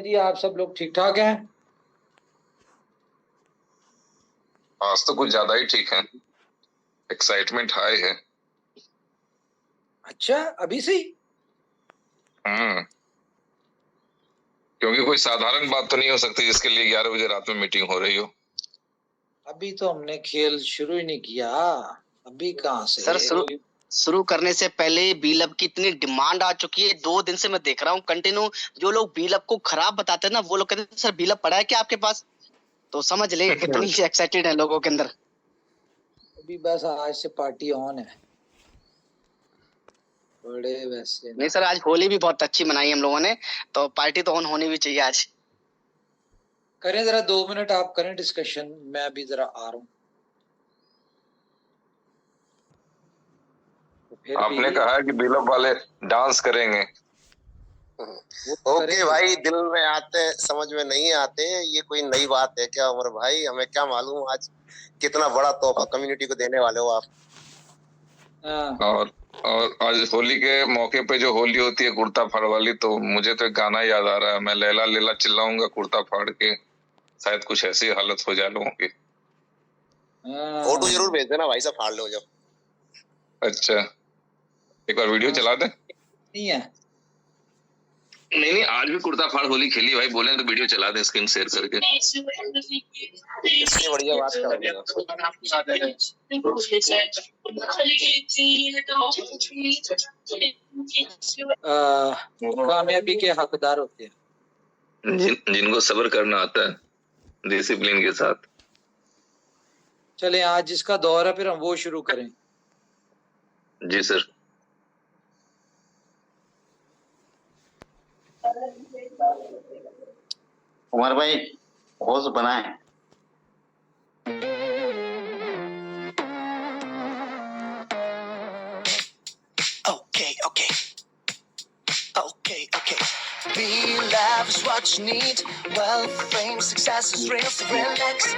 जी आप सब लोग ठीक ठाक हैं। आज तो कुछ ज्यादा ही ठीक है। एक्साइटमेंट हाई है। अच्छा अभी से ही? हम्म क्योंकि कोई साधारण बात तो नहीं हो सकती जिसके लिए 11 बजे रात में मीटिंग हो रही हो। अभी तो हमने खेल शुरू ही नहीं किया। अभी कहाँ से? सर शुरू करने से पहले बीलब की इतनी डिमांड आ चुकी है। 2 दिन से मैं देख रहा हूँ कंटिन्यू। जो लोग बीलब को खराब बताते हैं ना, वो लोग कहते हैं सर बीलब पड़ा है क्या आपके पास? तो समझ ले कितनी एक्साइटेड है लोगों के अंदर। अभी बस आज से पार्टी ऑन है। बड़े वैसे नहीं सर, आज होली भी बहुत अच्छी मनाई हम लोगों ने, तो पार्टी तो ऑन होनी भी चाहिए आज। करें जरा 2 मिनट आप करें डिस्कशन, मैं अभी जरा आ रहा हूँ। तो आपने कहा कि बिलब वाले डांस करेंगे। ओके भाई, दिल में आते समझ में नहीं आते। ये कोई नई बात है क्या उमर भाई? हमें क्या मालूम आज कितना बड़ा तोहफा कम्युनिटी को देने वाले हो आप। और आज होली के मौके पे जो होली होती है कुर्ता फाड़ वाली, तो मुझे तो एक गाना याद आ रहा है। मैं लैला लैला चिल्लाऊंगा कुर्ता फाड़ के, शायद कुछ ऐसी हालत हो जाए लोगों की। फोटो जरूर भेज देना भाई साहब, फाड़ लो जब। अच्छा, एक बार वीडियो चला दे। नहीं है? नहीं, आज भी कुर्ता फाड़ होली खेली भाई, बोले तो वीडियो चला दे स्क्रीन शेयर करके। इससे बढ़िया बात कर कामयाबी के हकदार होते हैं जिनको सब्र करना आता है डिसिप्लिन के साथ। चले आज जिसका दौर है फिर हम वो शुरू करें। जी सर। उमर भाई होश बनाए। Okay. Be love is what you need. Wealth, fame, success is real, so relax.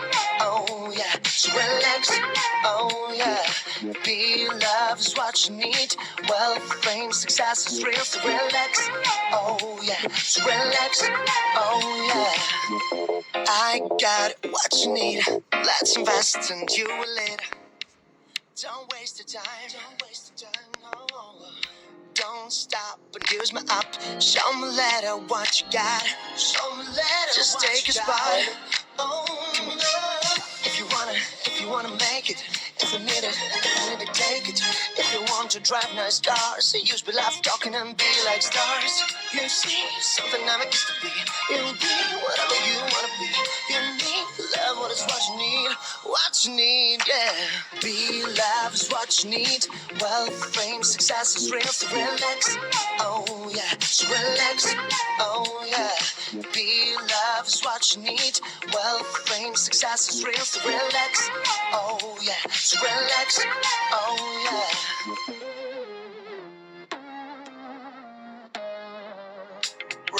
Oh yeah, so relax. Oh yeah. Be love is what you need. Wealth, fame, success is real, so relax. Oh yeah, so relax. Oh yeah. I got what you need. Let's invest in you a little. Don't waste your time. Don't waste your time. No. Don't stop and use my up. Show me later what you got. Show me later. Just take a spot. Oh, come on. If you wanna make it. If you need it, take it. If you want to drive nice cars, say use be life talking and be like stars. You see something never used to be. You'll be whatever you wanna be. You need love, what is what you need. What you need, yeah. Be love is what you need. Wealth, fame, success is real, so relax. Oh yeah, so relax. Oh yeah. Be love is what you need. Wealth, fame, success is real, so relax. Oh yeah, so relax. Oh yeah.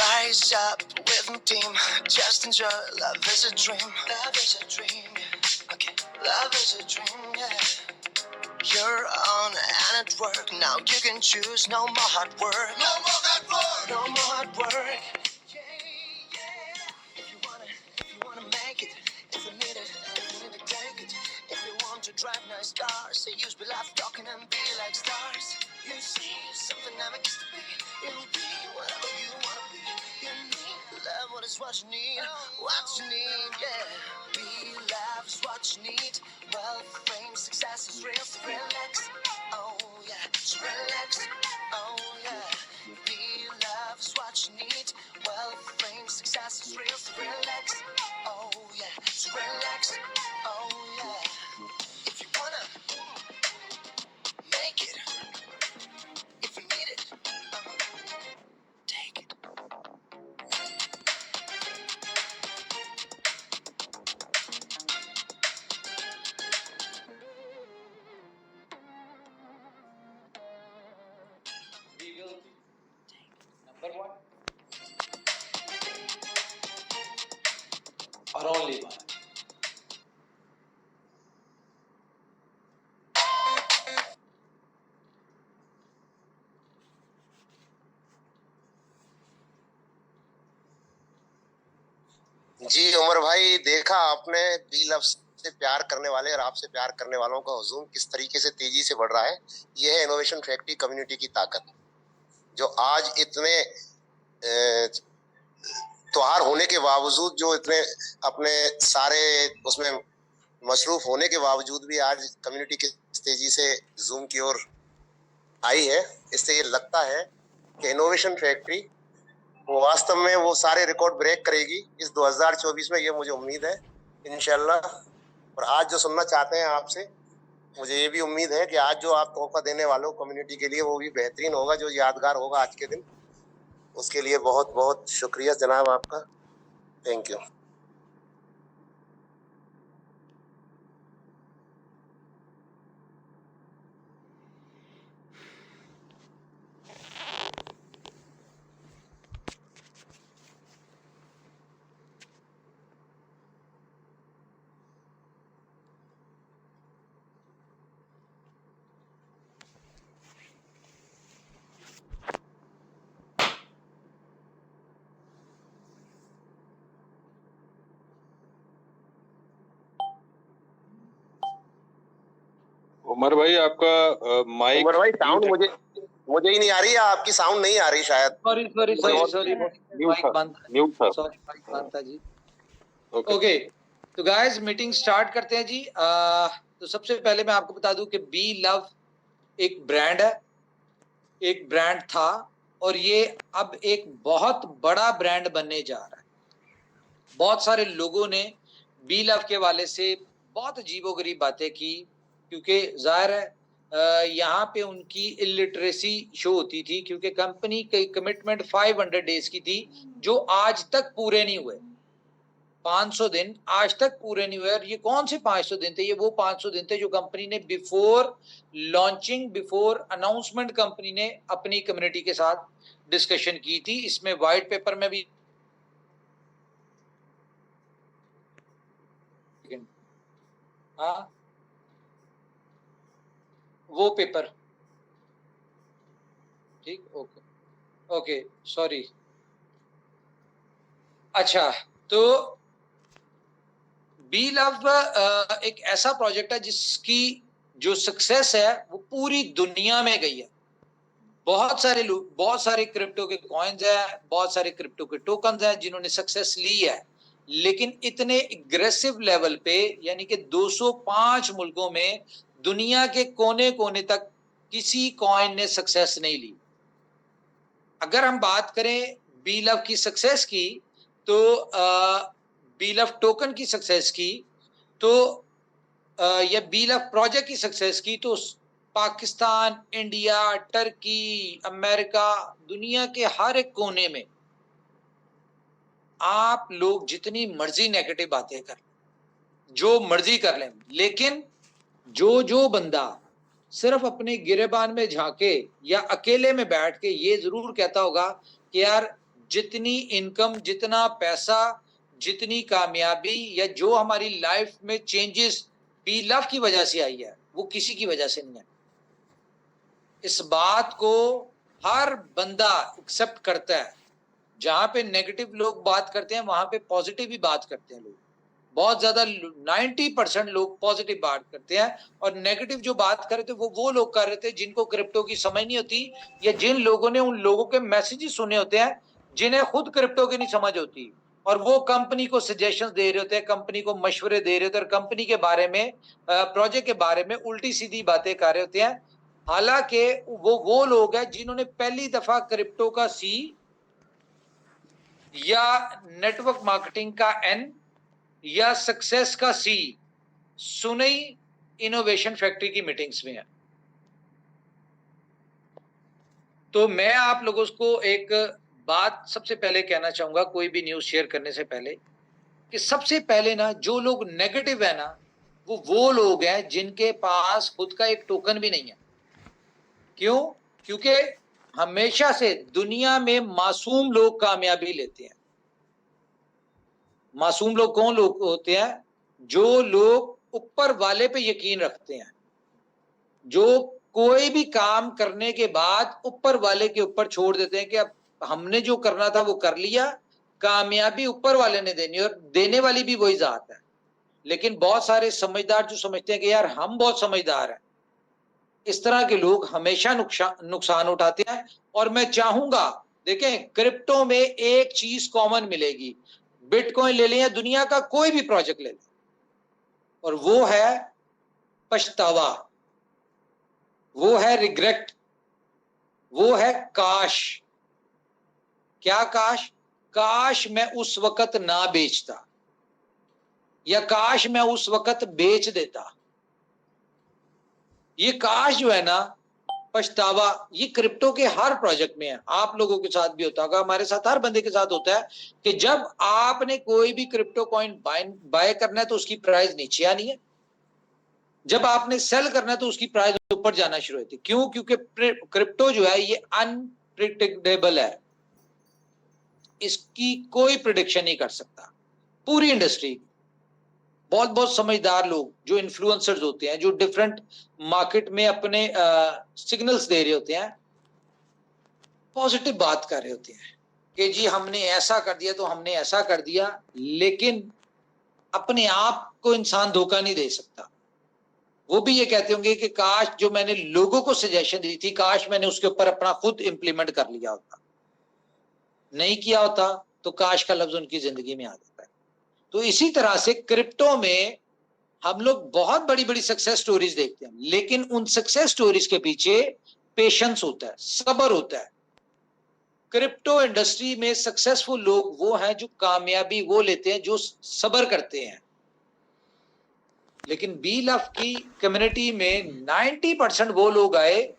Rise up with my team. Just enjoy. Love is a dream. Love is a dream. Yeah. Okay. Love is a dream. Yeah. You're on and at work. Now you can choose. No more hard work. No more hard work. No more hard work. Yeah. If you wanna make it. If you need it, take it. If you want to drive nice cars, say use be life talking and be like stars. You see something never used to be. You'll be whatever you wanna be. You need love, what is what you need. What you need, yeah. Be love is what you need. Wealth, fame, success is real, so relax. Oh yeah, so relax. Oh yeah. Be love is what you need. Wealth, fame, success is real, so relax. Oh yeah, so relax. Oh yeah. If you wanna make it, if you need it, take it. Number 1 or only one. जी उमर भाई, देखा आपने B love से प्यार करने वाले और आपसे प्यार करने वालों का हुजूम किस तरीके से तेजी से बढ़ रहा है। यह है इनोवेशन फैक्ट्री कम्युनिटी की ताकत, जो आज इतने त्योहार होने के बावजूद, जो इतने अपने सारे उसमें मसरूफ होने के बावजूद भी आज कम्युनिटी किस तेजी से जूम की ओर आई है। इससे ये लगता है कि इनोवेशन फैक्ट्री वो वास्तव में वो सारे रिकॉर्ड ब्रेक करेगी इस 2024 में, ये मुझे उम्मीद है इंशाल्लाह। और आज जो सुनना चाहते हैं आपसे, मुझे ये भी उम्मीद है कि आज जो आप तोहफा देने वाले हो कम्युनिटी के लिए, वो भी बेहतरीन होगा, जो यादगार होगा आज के दिन। उसके लिए बहुत बहुत शुक्रिया जनाब आपका। Thank you. उमर भाई आपका माइक उमर भाई साउंड मुझे ही नहीं आ रही है, आपकी साउंड नहीं आ रही शायद। सॉरी माइक बंद, म्यूट था। सॉरी माइक बंद था जी। ओके तो गाइस मीटिंग स्टार्ट करते हैं जी। तो सबसे पहले मैं आपको बता दूं कि बी लव एक ब्रांड है, एक ब्रांड था, और ये अब एक बहुत बड़ा ब्रांड बनने जा रहा है। बहुत सारे लोगों ने बी लव के वाले से बहुत अजीबोगरीब बातें की, क्योंकि जाहिर है यहाँ पे उनकी इलिटरेसी शो होती थी, क्योंकि कंपनी की कमिटमेंट 500 डेज की थी, जो आज तक पूरे नहीं हुए। 500 दिन आज तक पूरे नहीं हुए। और ये कौन से 500 दिन थे? ये वो 500 दिन थे जो कंपनी ने before launching, before announcement company ने अपनी कम्युनिटी के साथ डिस्कशन की थी। इसमें व्हाइट पेपर में भी वो पेपर, ठीक, ओके सॉरी। अच्छा, तो बी लव एक ऐसा प्रोजेक्ट है जिसकी जो सक्सेस है वो पूरी दुनिया में गई है। बहुत सारे लोग, बहुत सारे क्रिप्टो के कॉइन्स है, बहुत सारे क्रिप्टो के टोकन्स हैं जिन्होंने सक्सेस ली है, लेकिन इतने एग्रेसिव लेवल पे, यानी कि 205 मुल्कों में दुनिया के कोने कोने तक किसी कॉइन ने सक्सेस नहीं ली। अगर हम बात करें बी लव की सक्सेस की, तो बी लव टोकन की सक्सेस की, तो या बी लव प्रोजेक्ट की सक्सेस की, तो पाकिस्तान, इंडिया, टर्की, अमेरिका, दुनिया के हर एक कोने में आप लोग जितनी मर्जी नेगेटिव बातें कर, जो मर्जी कर लें, लेकिन जो बंदा सिर्फ अपने गिरेबान में झांके या अकेले में बैठ के ये जरूर कहता होगा कि यार जितनी इनकम, जितना पैसा, जितनी कामयाबी या जो हमारी लाइफ में चेंजेस बी लव की वजह से आई है, वो किसी की वजह से नहीं है। इस बात को हर बंदा एक्सेप्ट करता है। जहां पे नेगेटिव लोग बात करते हैं, वहां पे पॉजिटिव भी बात करते हैं लोग। बहुत ज्यादा 90% लोग पॉजिटिव बात करते हैं, और नेगेटिव जो बात कर रहे थे वो लोग कर रहे थे जिनको क्रिप्टो की समझ नहीं होती, या जिन लोगों ने उन लोगों के मैसेजेस सुने होते हैं जिन्हें खुद क्रिप्टो की नहीं समझ होती, और वो कंपनी को सजेशंस दे रहे होते हैं, कंपनी को मशवरे दे रहे होते हैं, और कंपनी के बारे में, प्रोजेक्ट के बारे में उल्टी सीधी बातें कर रहे होते हैं। हालांकि वो लोग हैं जिन्होंने पहली दफा क्रिप्टो का सी या नेटवर्क मार्केटिंग का एन या सक्सेस का सी सुनई इनोवेशन फैक्ट्री की मीटिंग्स में है। तो मैं आप लोगों को एक बात सबसे पहले कहना चाहूंगा, कोई भी न्यूज शेयर करने से पहले, कि सबसे पहले ना जो लोग नेगेटिव है ना, वो लोग हैं जिनके पास खुद का एक टोकन भी नहीं है। क्यों? क्योंकि हमेशा से दुनिया में मासूम लोग कामयाबी लेते हैं। मासूम लोग कौन लोग होते हैं? जो लोग ऊपर वाले पे यकीन रखते हैं, जो कोई भी काम करने के बाद ऊपर वाले के ऊपर छोड़ देते हैं कि अब हमने जो करना था वो कर लिया, कामयाबी ऊपर वाले ने देनी और देने वाली भी वही जात है। लेकिन बहुत सारे समझदार जो समझते हैं कि यार हम बहुत समझदार हैं, इस तरह के लोग हमेशा नुकसान उठाते हैं। और मैं चाहूंगा, देखें, क्रिप्टो में एक चीज कॉमन मिलेगी, बिटकॉइन ले लें या दुनिया का कोई भी प्रोजेक्ट ले लें, और वो है पछतावा, वो है रिग्रेट, वो है काश। क्या काश? काश मैं उस वक्त ना बेचता, या काश मैं उस वक्त बेच देता। ये काश जो है ना, पछतावा, ये क्रिप्टो के हर प्रोजेक्ट में है। आप लोगों के साथ भी होता होगा, हमारे साथ, हर बंदे के साथ होता है कि जब आपने कोई भी क्रिप्टो कॉइन बाय करना है तो उसकी प्राइस नीचे आनी है, जब आपने सेल करना है तो उसकी प्राइस ऊपर जाना शुरू होती है। क्यों? क्योंकि क्रिप्टो जो है ये अनप्रिडिक्टेबल है, इसकी कोई प्रिडिक्शन नहीं कर सकता। पूरी इंडस्ट्री, बहुत बहुत समझदार लोग जो इन्फ्लुएंसर्स होते हैं, जो डिफरेंट मार्केट में अपने सिग्नल्स दे रहे होते हैं, पॉजिटिव बात कर रहे होते हैं कि जी हमने ऐसा कर दिया तो हमने ऐसा कर दिया, लेकिन अपने आप को इंसान धोखा नहीं दे सकता। वो भी ये कहते होंगे कि काश जो मैंने लोगों को सजेशन दी थी, काश मैंने उसके ऊपर अपना खुद इंप्लीमेंट कर लिया होता। नहीं किया होता तो काश का लफ्ज उनकी जिंदगी में आ जाता है। तो इसी तरह से क्रिप्टो में हम लोग बहुत बड़ी बड़ी सक्सेस स्टोरीज देखते हैं, लेकिन उन सक्सेस स्टोरीज के पीछे पेशेंस होता है, सब्र होता है। क्रिप्टो इंडस्ट्री में सक्सेसफुल लोग वो हैं जो कामयाबी वो लेते हैं जो सब्र करते हैं। लेकिन बी लव की कम्युनिटी में 90% वो लोग आए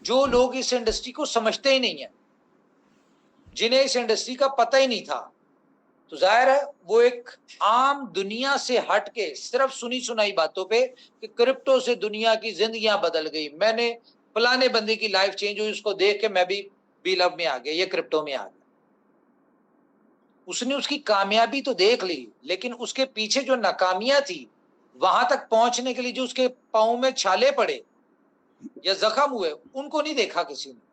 जो लोग इस इंडस्ट्री को समझते ही नहीं है, जिन्हें इस इंडस्ट्री का पता ही नहीं था। तो जाहिर है वो एक आम दुनिया से हट के सिर्फ सुनी सुनाई बातों पे कि क्रिप्टो से दुनिया की जिंदगियां बदल गई, मैंने फलाने बंदे की लाइफ चेंज हुई, उसको देख के मैं भी लव में आ गया, ये क्रिप्टो में आ गया। उसने उसकी कामयाबी तो देख ली, लेकिन उसके पीछे जो नाकामियां थी, वहां तक पहुंचने के लिए जो उसके पांव में छाले पड़े या जख्म हुए, उनको नहीं देखा किसी ने।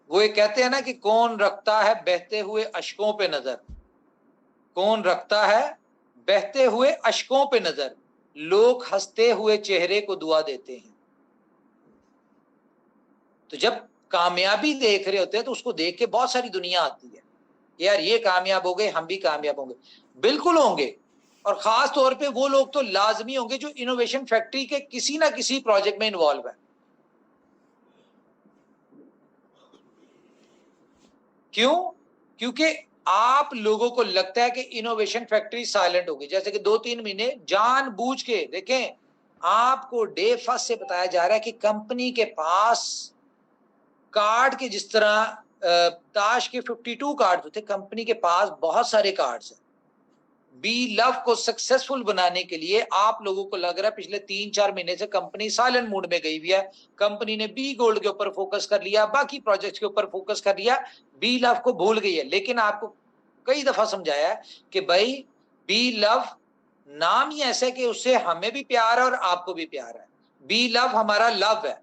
वो ये कहते हैं ना कि कौन रखता है बहते हुए अश्कों पे नजर, कौन रखता है बहते हुए अश्कों पे नजर, लोग हंसते हुए चेहरे को दुआ देते हैं। तो जब कामयाबी देख रहे होते हैं तो उसको देख के बहुत सारी दुनिया आती है, यार ये कामयाब हो गए, हम भी कामयाब होंगे। बिल्कुल होंगे, और खास तौर पे वो लोग तो लाजमी होंगे जो इनोवेशन फैक्ट्री के किसी ना किसी प्रोजेक्ट में इन्वॉल्व है। क्यों? क्योंकि आप लोगों को लगता है कि इनोवेशन फैक्ट्री साइलेंट होगी, जैसे कि 2-3 महीने जानबूझ के, देखें, आपको डे फर्स्ट से बताया जा रहा है कि कंपनी के पास कार्ड के, जिस तरह ताश के 52 कार्ड होते, कंपनी के पास बहुत सारे कार्ड्स हैं। बी लव को सक्सेसफुल बनाने के लिए आप लोगों को लग रहा है पिछले 3-4 महीने से कंपनी साइलेंट मोड में गई हुई है, कंपनी ने बी गोल्ड के ऊपर फोकस कर लिया, बाकी प्रोजेक्ट्स के ऊपर फोकस कर लिया, बी लव को भूल गई है। लेकिन आपको कई दफा समझाया है कि भाई बी लव नाम ही ऐसा है कि उससे हमें भी प्यार है और आपको भी प्यार है। बी लव हमारा लव है,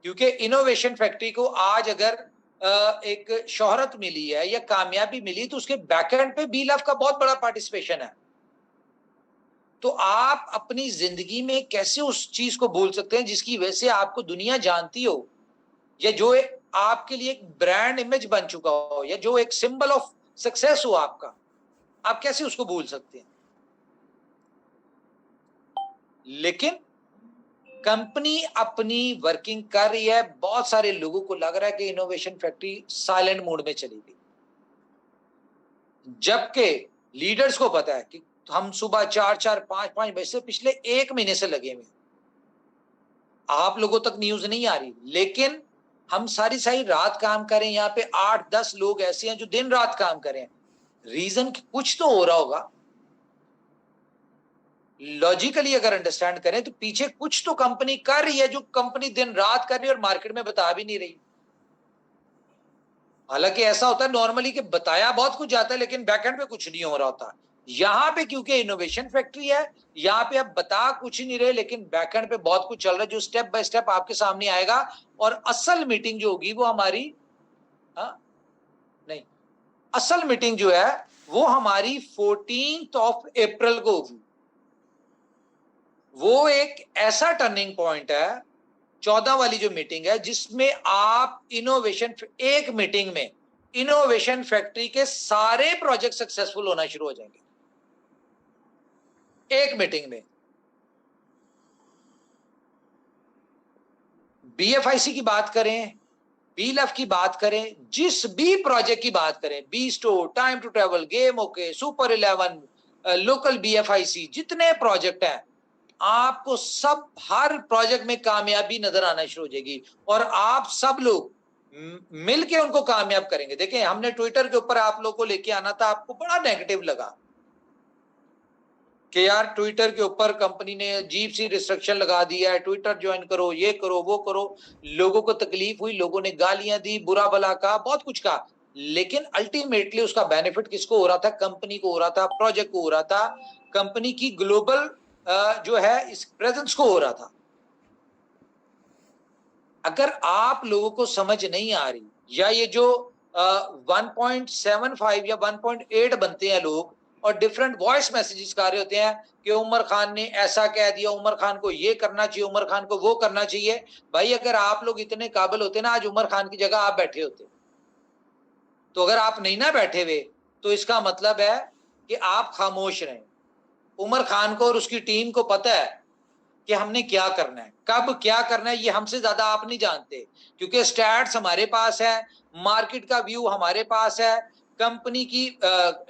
क्योंकि इनोवेशन फैक्ट्री को आज अगर एक शोहरत मिली है या कामयाबी मिली तो उसके बैकएंड पे बी लव का बहुत बड़ा पार्टिसिपेशन है। तो आप अपनी जिंदगी में कैसे उस चीज को भूल सकते हैं जिसकी वजह से आपको दुनिया जानती हो, या जो आपके लिए एक ब्रांड इमेज बन चुका हो, या जो एक सिंबल ऑफ सक्सेस हो आपका, आप कैसे उसको भूल सकते हैं? लेकिन कंपनी अपनी वर्किंग कर रही है। बहुत सारे लोगों को लग रहा है कि इनोवेशन फैक्ट्री साइलेंट मोड में चली गई, जबकि लीडर्स को पता है कि हम सुबह 4-4, 5-5 बजे से पिछले 1 महीने से लगे हुए। आप लोगों तक न्यूज नहीं आ रही, लेकिन हम सारी रात काम करें। यहाँ पे 8-10 लोग ऐसे हैं जो दिन रात काम करें। रीजन कुछ तो हो रहा होगा, लॉजिकली अगर अंडरस्टैंड करें तो पीछे कुछ तो कंपनी कर रही है जो कंपनी दिन रात कर रही है और मार्केट में बता भी नहीं रही। हालांकि ऐसा होता है नॉर्मली कि बताया बहुत कुछ जाता है लेकिन बैकएंड पे कुछ नहीं हो रहा होता। यहाँ पे क्योंकि इनोवेशन फैक्ट्री है, यहाँ पे आप बता कुछ नहीं रहे लेकिन बैकएंड पे बहुत कुछ चल रहा है जो स्टेप बाय स्टेप आपके सामने आएगा। और असल मीटिंग जो होगी वो हमारी नहीं, असल मीटिंग जो है वो हमारी 14 अप्रैल को होगी। वो एक ऐसा टर्निंग पॉइंट है, 14 वाली जो मीटिंग है, जिसमें आप इनोवेशन, एक मीटिंग में इनोवेशन फैक्ट्री के सारे प्रोजेक्ट सक्सेसफुल होना शुरू हो जाएंगे, एक मीटिंग में। बीएफआईसी की बात करें, बीलएफ की बात करें, जिस भी प्रोजेक्ट की बात करें, B store, time to travel, game okay, super 11, local BFIC, जितने प्रोजेक्ट हैं, आपको सब हर प्रोजेक्ट में कामयाबी नजर आना शुरू हो जाएगी और आप सब लोग मिलके उनको कामयाब करेंगे। देखें, हमने ट्विटर के ऊपर आप लोगों को लेके आना था, आपको बड़ा नेगेटिव लगा कि यार ट्विटर के ऊपर कंपनी ने अजीब सी रिस्ट्रिक्शन लगा दिया है, ट्विटर ज्वाइन करो, ये करो, वो करो। लोगों को तकलीफ हुई, लोगों ने गालियां दी, बुरा भला कहा, बहुत कुछ कहा, लेकिन अल्टीमेटली उसका बेनिफिट किसको हो रहा था? कंपनी को हो रहा था, प्रोजेक्ट को हो रहा था, कंपनी की ग्लोबल जो है इस प्रेजेंस को हो रहा था। अगर आप लोगों को समझ नहीं आ रही, या ये जो 1.75 या 1.8 बनते हैं लोग और डिफरेंट वॉइस मैसेजेस कर रहे होते हैं कि उमर खान ने ऐसा कह दिया, उमर खान को ये करना चाहिए, उमर खान को वो करना चाहिए। भाई, अगर आप लोग इतने काबिल होते ना, आज उमर खान की जगह आप बैठे होते। तो अगर आप नहीं ना बैठे हुए, तो इसका मतलब है कि आप खामोश रहें। उमर खान को और उसकी टीम को पता है कि हमने क्या करना है, कब क्या करना है, ये हमसे ज्यादा आप नहीं जानते, क्योंकि स्टैट्स हमारे पास है, मार्केट का व्यू हमारे पास है, कंपनी की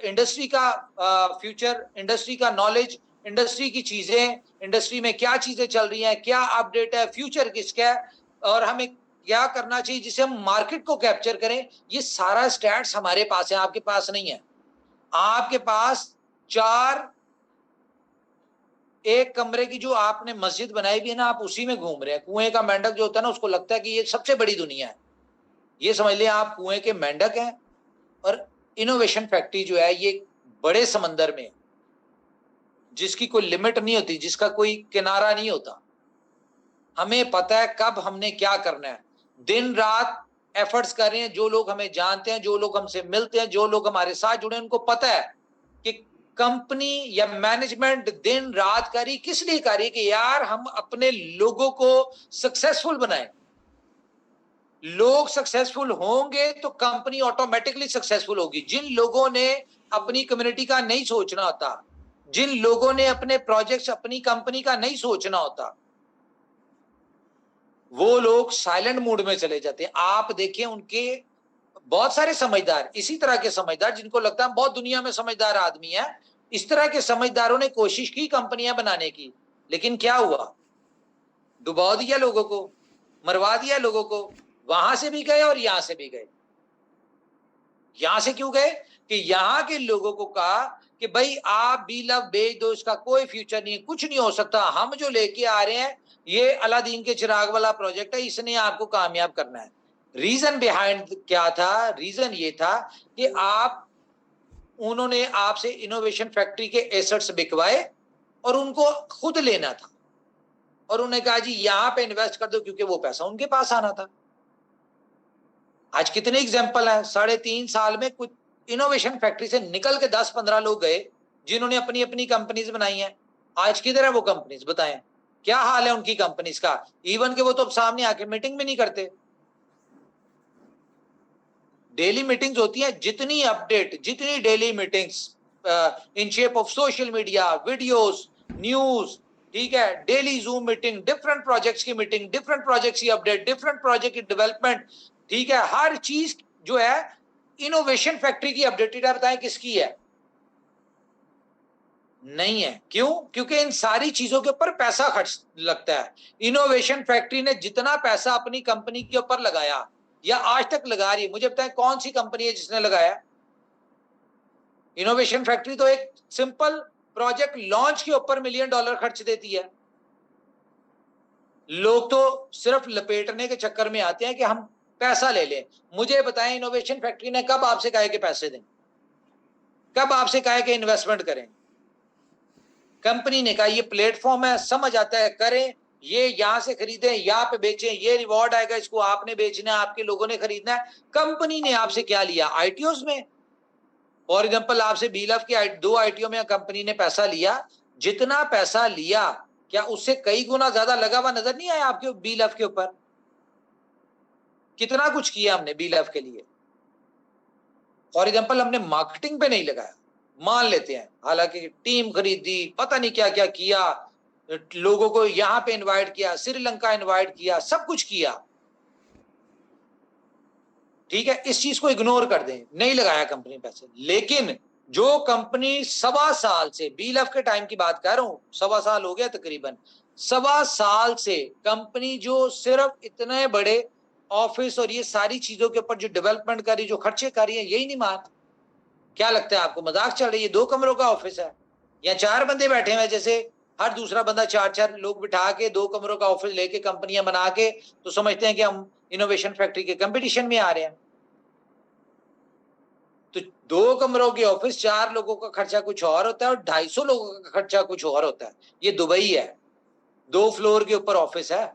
इंडस्ट्री का फ्यूचर, इंडस्ट्री का नॉलेज, इंडस्ट्री की चीजें, इंडस्ट्री में क्या चीजें चल रही हैं, क्या अपडेट है, फ्यूचर किसका है और हमें क्या करना चाहिए जिससे हम मार्केट को कैप्चर करें, ये सारा स्टैट्स हमारे पास है, आपके पास नहीं है। आपके पास 4 एक कमरे की जो आपने मस्जिद बनाई भी है ना, आप उसी में घूम रहे हैं। कुएं का मेंढक जो होता है ना, उसको लगता है कि ये सबसे बड़ी दुनिया है। ये समझ लें आप कुएं के मेंढक हैं, और इनोवेशन फैक्ट्री जो है ये बड़े समंदर में, जिसकी कोई लिमिट नहीं होती, जिसका कोई किनारा नहीं होता। हमें पता है कब हमने क्या करना है, दिन रात एफर्ट्स कर रहे हैं। जो लोग हमें जानते हैं, जो लोग हमसे मिलते हैं, जो लोग हमारे साथ जुड़े हैं, उनको पता है कि कंपनी या मैनेजमेंट दिन रात कर रही, किस लिए कर रही? कि यार हम अपने लोगों को सक्सेसफुल बनाएं। लोग सक्सेसफुल होंगे तो कंपनी ऑटोमेटिकली सक्सेसफुल होगी। जिन लोगों ने अपनी कम्युनिटी का नहीं सोचना होता, जिन लोगों ने अपने प्रोजेक्ट्स, अपनी कंपनी का नहीं सोचना होता, वो लोग साइलेंट मोड में चले जाते हैं। आप देखिए, उनके बहुत सारे समझदार, इसी तरह के समझदार जिनको लगता है बहुत दुनिया में समझदार आदमी है, इस तरह के समझदारों ने कोशिश की कंपनियां बनाने की, लेकिन क्या हुआ? डुबा दिया लोगों को, मरवा दिया लोगों को। वहां से भी गए और यहां से भी गए। यहां से क्यों गए? कि यहां के लोगों को कहा कि भाई आप बीलव बेच दो, इसका कोई फ्यूचर नहीं है, कुछ नहीं हो सकता, हम जो लेके आ रहे हैं ये अलादीन के चिराग वाला प्रोजेक्ट है, इसने आपको कामयाब करना है। रीजन बिहाइंड क्या था? रीजन ये था कि उन्होंने आपसे इनोवेशन फैक्ट्री के एसेट्स बिकवाए और उनको खुद लेना था, और उन्हें कहा जी यहां पे इन्वेस्ट कर दो, क्योंकि वो पैसा उनके पास आना था। आज कितने एग्जाम्पल है? 3.5 साल में कुछ इनोवेशन फैक्ट्री से निकल के 10-15 लोग गए जिन्होंने अपनी अपनी कंपनीज बनाई हैं। आज किधर है वो कंपनीज? बताएं क्या हाल है उनकी कंपनीज का? इवन के वो तो अब सामने आके मीटिंग भी नहीं करते। डेली मीटिंग्स होती हैं, जितनी अपडेट, जितनी daily meetings in shape of social media, videos, news, ठीक है, daily zoom meeting, different projects की मीटिंग, डिफरेंट प्रोजेक्ट्स की अपडेट, डिफरेंट प्रोजेक्ट की डेवलपमेंट, ठीक है, हर चीज जो है इनोवेशन फैक्ट्री की अपडेटेड है। बताएं किसकी है? नहीं है। क्यों? क्योंकि इन सारी चीजों के ऊपर पैसा खर्च लगता है। इनोवेशन फैक्ट्री ने जितना पैसा अपनी कंपनी के ऊपर लगाया या आज तक लगा रही है, मुझे बताएं कौन सी कंपनी है जिसने लगाया? इनोवेशन फैक्ट्री तो एक सिंपल प्रोजेक्ट लॉन्च के ऊपर $1 मिलियन खर्च देती है। लोग तो सिर्फ लपेटने के चक्कर में आते हैं कि हम पैसा ले लें। मुझे बताएं, इनोवेशन फैक्ट्री ने कब आपसे कहा कि पैसे दें? कब आपसे कहा कि इन्वेस्टमेंट करें? कंपनी ने कहा ये प्लेटफॉर्म है, समझ आता है, करें, ये यहां से खरीदें, यहाँ पे बेचें, ये रिवॉर्ड आएगा, इसको आपने बेचना है, आपके लोगों ने खरीदना है। कंपनी ने आपसे क्या लिया? आईटीओस में। फॉर एग्जाम्पल आपसे बीलफ के 2 आईटीओ में कंपनी ने पैसा लिया, जितना पैसा लिया क्या उससे कई गुना ज्यादा लगा हुआ नजर नहीं आया आपके बीलफ के ऊपर? कितना कुछ किया हमने बीलफ के लिए। फॉर एग्जाम्पल हमने मार्केटिंग पे नहीं लगाया, मान लेते हैं, हालांकि टीम खरीदी, पता नहीं क्या क्या किया, लोगों को यहां पे इनवाइट किया, श्रीलंका इनवाइट किया, सब कुछ किया, ठीक है, इस चीज को इग्नोर कर दें, नहीं लगाया कंपनी पैसे। लेकिन जो कंपनी 1.25 साल से, बीलफ के टाइम की बात कर रहा हूं, 1.25 साल हो गया तकरीबन, 1.25 साल से कंपनी जो सिर्फ इतने बड़े ऑफिस और ये सारी चीजों के ऊपर जो डेवलपमेंट कर रही, जो खर्चे कर रही है, यही नहीं मान। क्या लगता है आपको मजाक चल रही है? 2 कमरों का ऑफिस है या 4 बंदे बैठे हुए, जैसे हर दूसरा बंदा 4-4 लोग बिठा के 2 कमरों का ऑफिस लेके कंपनियां बना के तो समझते हैं कि हम इनोवेशन फैक्ट्री के कंपटीशन में आ रहे हैं। तो 2 कमरों के ऑफिस, 4 लोगों का खर्चा कुछ और होता है और 250 लोगों का खर्चा कुछ और होता है। ये दुबई है, 2 फ्लोर के ऊपर ऑफिस है।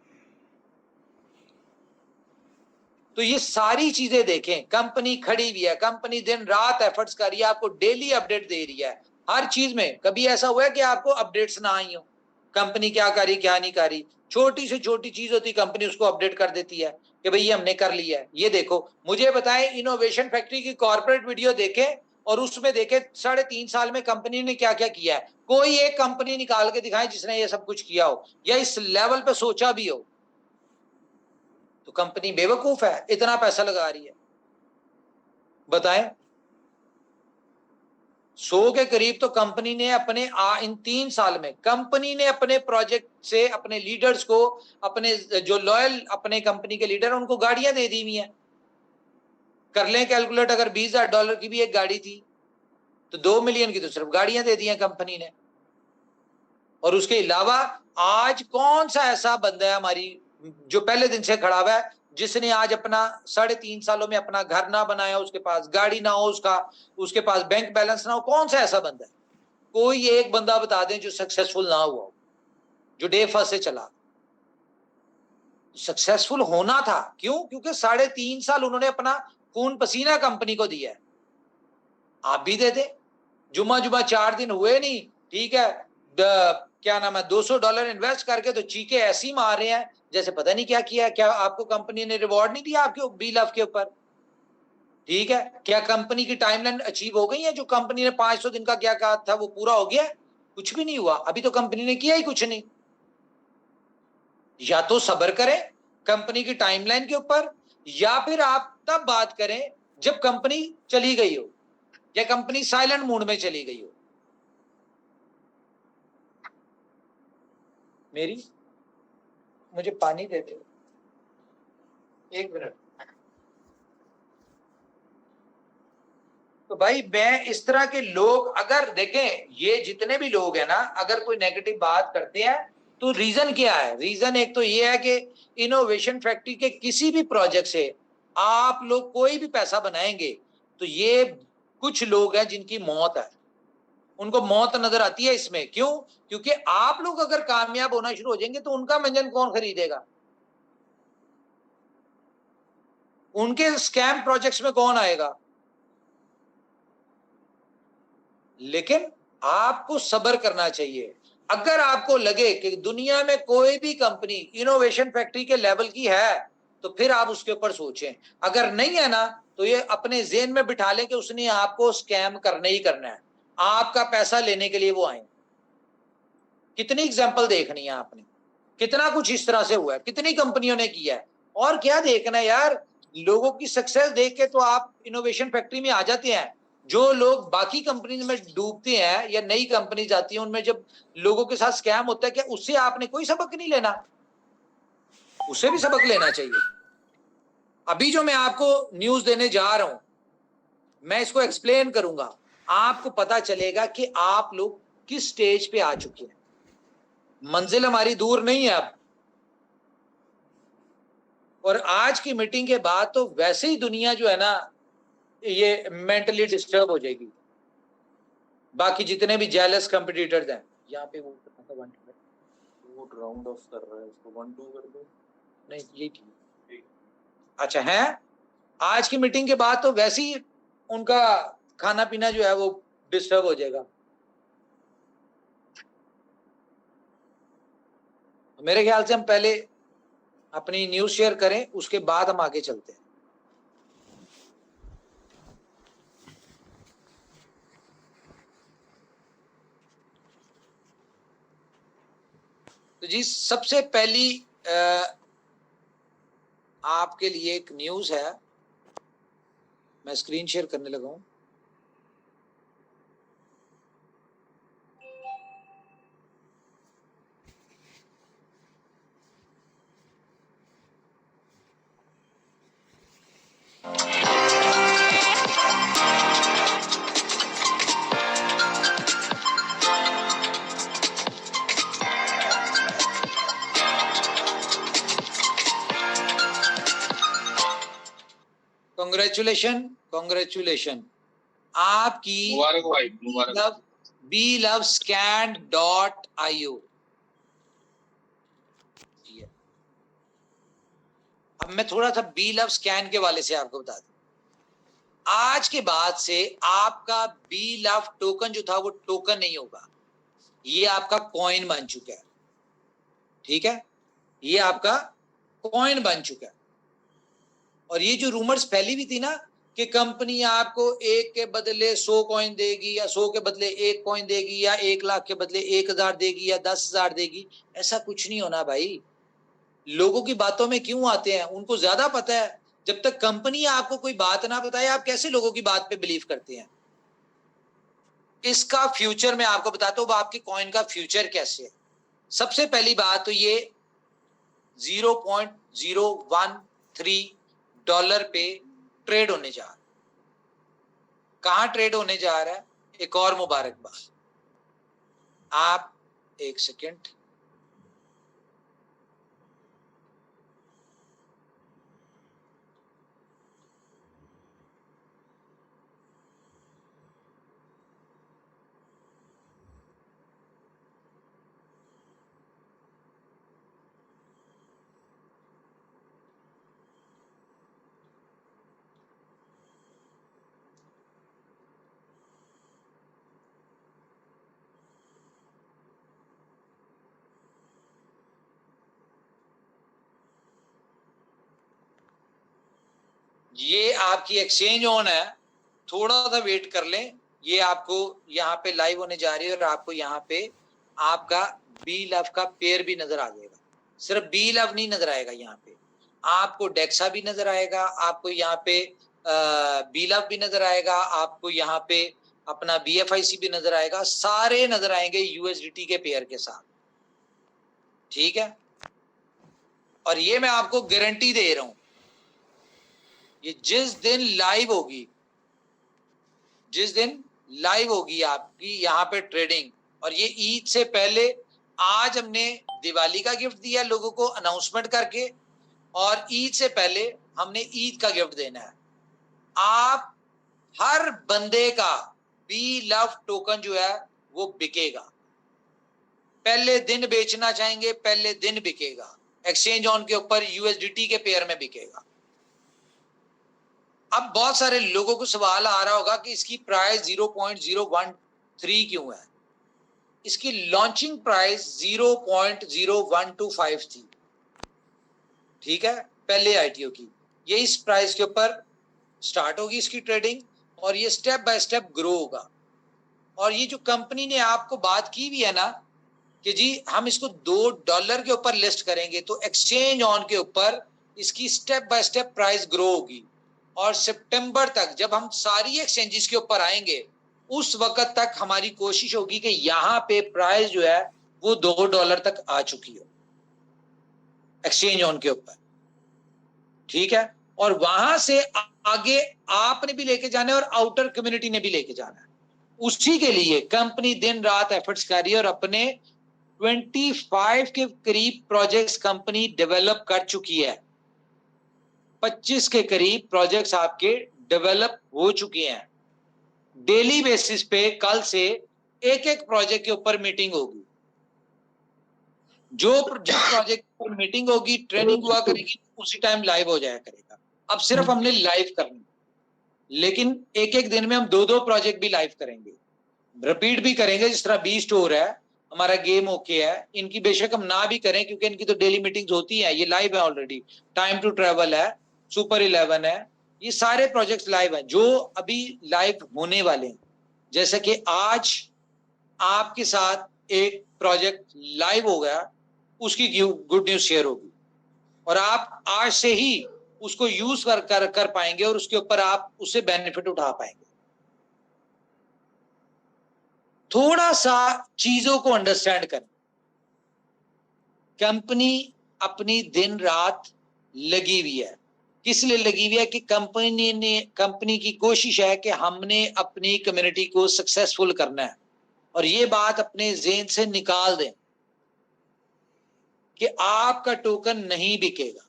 तो ये सारी चीजें देखें, कंपनी खड़ी हुई है, कंपनी दिन रात एफर्ट्स कर रही है, आपको डेली अपडेट दे रही है हर चीज में। कभी ऐसा हुआ है कि आपको अपडेट्स ना आई हो, कंपनी क्या कर रही क्या नहीं कर रही? छोटी से छोटी चीज होती, कंपनी उसको अपडेट कर देती है कि भाई ये हमने कर लिया है। ये देखो, मुझे बताएं, इनोवेशन फैक्ट्री की कॉर्पोरेट वीडियो देखें और उसमें देखें 3.5 साल में कंपनी ने क्या क्या किया है। कोई एक कंपनी निकाल के दिखाएं जिसने ये सब कुछ किया हो या इस लेवल पे सोचा भी हो। तो कंपनी बेवकूफ है, इतना पैसा लगा रही है। बताएं, 100 के करीब तो कंपनी ने अपने इन 3 साल में कंपनी ने अपने प्रोजेक्ट से अपने लीडर्स को, अपने जो लॉयल अपने कंपनी के लीडर, उनको गाड़ियां दे दी हुई हैं। कर लें कैलकुलेट, अगर $20,000 की भी एक गाड़ी थी तो 2 मिलियन की तो सिर्फ गाड़ियां दे दी हैं कंपनी ने। और उसके अलावा आज कौन सा ऐसा बंदा है हमारी जो पहले दिन से खड़ा हुआ है, जिसने आज अपना 3.5 सालों में अपना घर ना बनाया, उसके पास गाड़ी ना हो, उसके पास बैंक बैलेंस ना हो? कौन सा ऐसा बंदा है? कोई एक बंदा बता दें जो सक्सेसफुल ना हुआ हो, जो डे फर्स्ट से चला। सक्सेसफुल होना था, क्यों? क्योंकि 3.5 साल उन्होंने अपना खून पसीना कंपनी को दिया है। आप भी दे दे, जुम्मा 4 दिन हुए नहीं, ठीक है, क्या नाम है, $200 इन्वेस्ट करके तो चीखे ऐसी मार रहे हैं जैसे पता नहीं क्या किया है। क्या आपको कंपनी ने रिवॉर्ड नहीं दिया आपके बीलफ के ऊपर? ठीक है, क्या कंपनी की टाइमलाइन अचीव हो गई है? जो कंपनी ने 500 दिन का क्या कहा था वो पूरा हो गया? कुछ भी नहीं हुआ, अभी तो कंपनी ने किया ही कुछ नहीं। या तो सब्र करें कंपनी की टाइमलाइन के ऊपर, या फिर आप तब बात करें जब कंपनी चली गई हो या कंपनी साइलेंट मोड में चली गई हो। मेरी मुझे पानी दे दो, 1 मिनट। तो भाई मैं इस तरह के लोग, अगर देखें ये जितने भी लोग हैं ना, अगर कोई नेगेटिव बात करते हैं तो रीजन क्या है? रीजन एक तो ये है कि इनोवेशन फैक्ट्री के किसी भी प्रोजेक्ट से आप लोग कोई भी पैसा बनाएंगे तो ये कुछ लोग हैं जिनकी मौत है, उनको मौत नजर आती है इसमें। क्यों? क्योंकि आप लोग अगर कामयाब होना शुरू हो जाएंगे तो उनका मंजन कौन खरीदेगा? उनके स्कैम प्रोजेक्ट्स में कौन आएगा? लेकिन आपको सब्र करना चाहिए। अगर आपको लगे कि दुनिया में कोई भी कंपनी इनोवेशन फैक्ट्री के लेवल की है तो फिर आप उसके ऊपर सोचें। अगर नहीं है ना तो ये अपने ज़हन में बिठा लें कि उसने आपको स्कैम करना ही करना है, आपका पैसा लेने के लिए वो आए। कितनी एग्जांपल देखनी है आपने, कितना कुछ इस तरह से हुआ है, कितनी कंपनियों ने किया है। और क्या देखना है यार, लोगों की सक्सेस देख के तो आप इनोवेशन फैक्ट्री में आ जाते हैं। जो लोग बाकी कंपनी में डूबते हैं या नई कंपनी जाती है, उनमें जब लोगों के साथ स्कैम होता है, क्या उससे आपने कोई सबक नहीं लेना? उससे भी सबक लेना चाहिए। अभी जो मैं आपको न्यूज देने जा रहा हूं, मैं इसको एक्सप्लेन करूंगा, आपको पता चलेगा कि आप लोग किस स्टेज पे आ चुके हैं। मंजिल हमारी दूर नहीं है अब। और आज की मीटिंग के बाद तो वैसे ही दुनिया जो है ना, ये मेंटली डिस्टर्ब हो जाएगी। बाकी जितने भी जेलस कंपटीटर्स हैं, यहाँ पे वो राउंड ऑफ कर रहा है, इसको 1-2 कर दो। नहीं ये ठीक। अच्छा है, आज की मीटिंग के बाद तो वैसे ही उनका खाना पीना जो है वो डिस्टर्ब हो जाएगा। मेरे ख्याल से हम पहले अपनी न्यूज शेयर करें, उसके बाद हम आगे चलते हैं। तो जी सबसे पहली आपके लिए एक न्यूज है, मैं स्क्रीन शेयर करने लगा हूं। कॉन्ग्रेचुलेशन आपकी मुबारक भाई, मुबारक। BeLoveScan.io। अब मैं थोड़ा सा BeLoveScan के वाले से आपको बता दूं, आज के बाद से आपका BeLove टोकन जो था वो टोकन नहीं होगा, ये आपका कॉइन बन चुका है। ठीक है, ये आपका कॉइन बन चुका है। और ये जो रूमर्स फैली हुई थी ना कि कंपनी आपको 1 के बदले 100 कॉइन देगी, या 100 के बदले 1 कॉइन देगी, या 1 लाख के बदले 1000 देगी, या 10,000 देगी, ऐसा कुछ नहीं होना भाई। लोगों की बातों में क्यों आते हैं, उनको ज्यादा पता है। जब तक कंपनी आपको कोई बात ना बताए, आप कैसे लोगों की बात पे बिलीव करते हैं। इसका फ्यूचर मैं आपको बताता हूं, आपके कॉइन का फ्यूचर कैसे है। सबसे पहली बात तो ये 0.013 डॉलर पे ट्रेड होने जा रहा है। कहां ट्रेड होने जा रहा है, एक और मुबारकबाद। आप एक सेकेंड, ये आपकी एक्सचेंज ऑन है, थोड़ा सा वेट कर लें। ये आपको यहाँ पे लाइव होने जा रही है, और आपको यहाँ पे आपका BeLove का पेयर भी नजर आ जाएगा। सिर्फ BeLove नहीं नजर आएगा, यहाँ पे आपको डेक्सा भी नजर आएगा, आपको यहाँ पे BeLove भी नजर आएगा, आपको यहाँ पे अपना BFIC भी नजर आएगा, सारे नजर आएंगे USDT के पेयर के साथ। ठीक है, और ये मैं आपको गारंटी दे रहा हूं, ये जिस दिन लाइव होगी आपकी यहाँ पे ट्रेडिंग, और ये ईद से पहले, आज हमने दिवाली का गिफ्ट दिया लोगों को अनाउंसमेंट करके, और ईद से पहले हमने ईद का गिफ्ट देना है। आप हर बंदे का BeLove टोकन जो है वो बिकेगा। पहले दिन बेचना चाहेंगे, पहले दिन बिकेगा। एक्सचेंज ऑन के ऊपर USDT के पेयर में बिकेगा। अब बहुत सारे लोगों को सवाल आ रहा होगा कि इसकी प्राइस 0.013 क्यों है। इसकी लॉन्चिंग प्राइस 0.0125 थी। ठीक है, पहले ITO की। ये इस प्राइस के ऊपर स्टार्ट होगी इसकी ट्रेडिंग, और ये स्टेप बाय स्टेप ग्रो होगा। और ये जो कंपनी ने आपको बात की भी है ना कि जी हम इसको $2 के ऊपर लिस्ट करेंगे, तो एक्सचेंज ऑन के ऊपर इसकी step by step price grow होगी। और सितंबर तक जब हम सारी एक्सचेंजेस के ऊपर आएंगे, उस वक्त तक हमारी कोशिश होगी कि यहाँ पे प्राइस जो है वो $2 तक आ चुकी हो एक्सचेंज ऑन के ऊपर। ठीक है, और वहां से आगे आपने भी लेके जाना है, और आउटर कम्युनिटी ने भी लेके जाना है। उसी के लिए कंपनी दिन रात एफर्ट्स कर रही है, और अपने 25 के करीब प्रोजेक्ट्स कंपनी डेवलप कर चुकी है। 25 के करीब प्रोजेक्ट्स आपके डेवलप हो चुके हैं। डेली बेसिस पे कल से एक एक प्रोजेक्ट के ऊपर मीटिंग होगी। जो जिस प्रोजेक्ट पर मीटिंग होगी, ट्रेनिंग हुआ करेगी, उसी टाइम लाइव हो जाया करेगा। अब सिर्फ हमने लाइव करना, लेकिन एक एक दिन में हम 2-2 प्रोजेक्ट भी लाइव करेंगे, रिपीट भी करेंगे। जिस तरह बी स्टोर है, हमारा गेम ओके है, इनकी बेशक हम ना भी करें क्योंकि इनकी तो डेली मीटिंग्स होती हैं, ये लाइव है ऑलरेडी। टाइम टू ट्रैवल है, सुपर 11 है, ये सारे प्रोजेक्ट्स लाइव हैं जो अभी लाइव होने वाले हैं। जैसे कि आज आपके साथ एक प्रोजेक्ट लाइव हो गया, उसकी गुड न्यूज शेयर होगी और आप आज से ही उसको यूज कर पाएंगे और उसके ऊपर आप उससे बेनिफिट उठा पाएंगे। थोड़ा सा चीजों को अंडरस्टैंड करें। कंपनी अपनी दिन रात लगी हुई है, किस लिए लगी हुई है कि कंपनी की कोशिश है कि हमने अपनी कम्युनिटी को सक्सेसफुल करना है। और ये बात अपने ज़हन से निकाल दें कि आपका टोकन नहीं बिकेगा।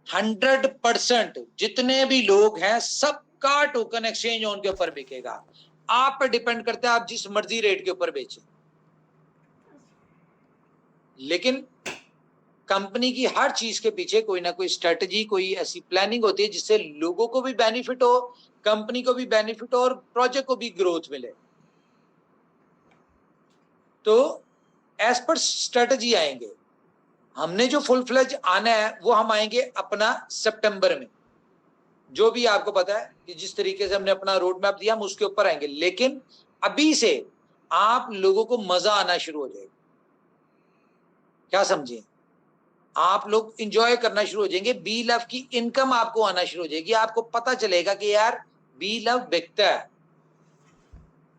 100% जितने भी लोग हैं सबका टोकन एक्सचेंज ऑन के ऊपर बिकेगा। आप पर डिपेंड करता है आप जिस मर्जी रेट के ऊपर बेचें। लेकिन कंपनी की हर चीज के पीछे कोई ना कोई स्ट्रेटजी, कोई ऐसी प्लानिंग होती है जिससे लोगों को भी बेनिफिट हो, कंपनी को भी बेनिफिट हो और प्रोजेक्ट को भी ग्रोथ मिले। तो एज पर स्ट्रेटजी आएंगे। हमने जो फुल फ्लेज आना है वो हम आएंगे अपना सितंबर में। जो भी आपको पता है कि जिस तरीके से हमने अपना रोड मैप दिया हम उसके ऊपर आएंगे, लेकिन अभी से आप लोगों को मजा आना शुरू हो जाएगा। क्या समझे? आप लोग इंजॉय करना शुरू हो जाएंगे। बी लव की इनकम आपको आना शुरू हो जाएगी। आपको पता चलेगा कि यार बी लव बिकता है।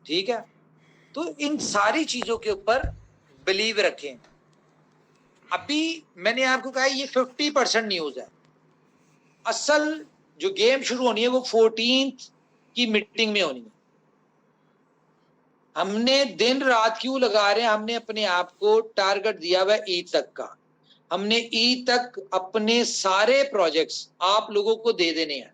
ठीक है, तो इन सारी चीजों के ऊपर बिलीव रखें। अभी मैंने आपको कहा ये 50% न्यूज है। असल जो गेम शुरू होनी है वो 14th की मीटिंग में होनी है। हमने दिन रात क्यों लगा रहे हैं? हमने अपने आप को टारगेट दिया हुआ है ईद तक का। हमने ईद तक अपने सारे प्रोजेक्ट्स आप लोगों को दे देने हैं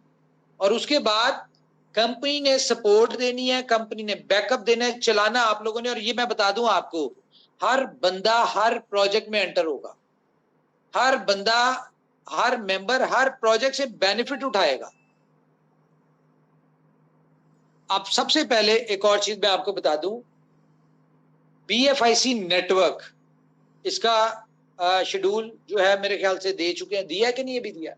और उसके बाद कंपनी ने सपोर्ट देनी है, कंपनी ने बैकअप देना है, चलाना आप लोगों ने। और ये मैं बता दूं आपको, हर बंदा हर प्रोजेक्ट में एंटर होगा, हर बंदा हर मेंबर हर प्रोजेक्ट से बेनिफिट उठाएगा। अब सबसे पहले एक और चीज मैं आपको बता दूं, BFIC नेटवर्क इसका शेड्यूल जो है मेरे ख्याल से दे चुके हैं। दिया कि नहीं अभी दिया?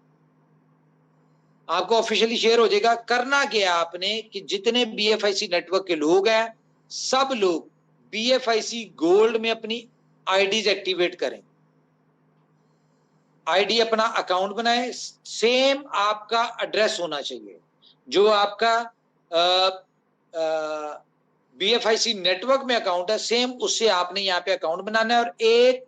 आपको ऑफिशियली शेयर हो जाएगा। करना क्या आपने कि जितने BFIC नेटवर्क के लोग हैं सब लोग BFIC गोल्ड में अपनी आईडीज एक्टिवेट करें। आईडी अपना अकाउंट बनाए, सेम आपका एड्रेस होना चाहिए जो आपका BFIC नेटवर्क में अकाउंट है, सेम उससे आपने यहाँ पे अकाउंट बनाना है और एक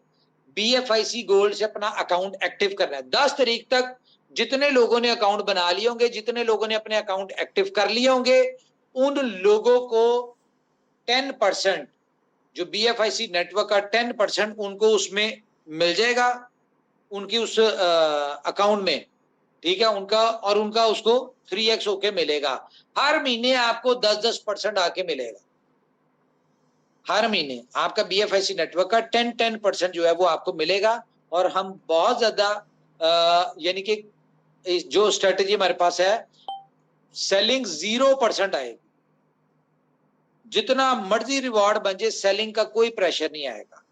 BFIC गोल्ड से अपना अकाउंट एक्टिव करना है। 10 तारीख तक जितने लोगों ने अकाउंट बना लिए होंगे, जितने लोगों ने अपने अकाउंट एक्टिव कर लिए होंगे, उन लोगों को 10% जो BFIC नेटवर्क का 10% उनको उसमें मिल जाएगा, उनकी उस अकाउंट में। ठीक है, उनका उसको 3x होके मिलेगा। हर महीने आपको 10% आके मिलेगा। हर महीने आपका BFIC नेटवर्क का 10% जो है वो आपको मिलेगा। और हम बहुत ज्यादा यानी कि जो स्ट्रेटेजी हमारे पास है, सेलिंग 0% आएगी। जितना मर्जी रिवॉर्ड बन जाए, सेलिंग का कोई प्रेशर नहीं आएगा।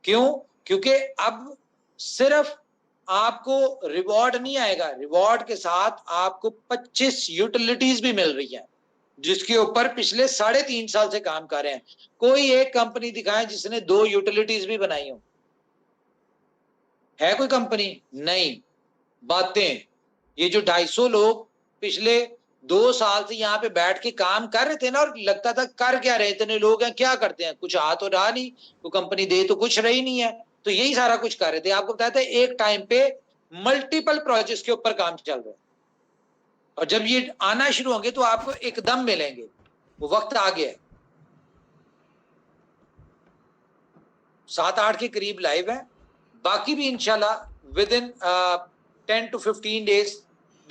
क्यों? क्योंकि अब सिर्फ आपको रिवॉर्ड नहीं आएगा, रिवॉर्ड के साथ आपको 25 यूटिलिटीज भी मिल रही है जिसके ऊपर पिछले 3.5 साल से काम कर रहे हैं। कोई एक कंपनी दिखाए जिसने 2 यूटिलिटीज भी बनाई हो? है कोई कंपनी? नहीं। बातें, ये जो 250 लोग पिछले 2 साल से यहाँ पे बैठ के काम कर रहे थे ना, और लगता था कर क्या रहे, इतने लोग हैं क्या करते हैं, कुछ आ तो रहा नहीं, तो कंपनी दे तो कुछ रही नहीं है, तो यही सारा कुछ कर रहे थे। आपको बताया था एक टाइम पे मल्टीपल प्रोजेक्ट्स के ऊपर काम चल रहा है और जब ये आना शुरू होंगे तो आपको एकदम मिलेंगे। वो वक्त आ गया है। 7-8 के करीब लाइव है, बाकी भी इंशाल्लाह with in 10 to 15 days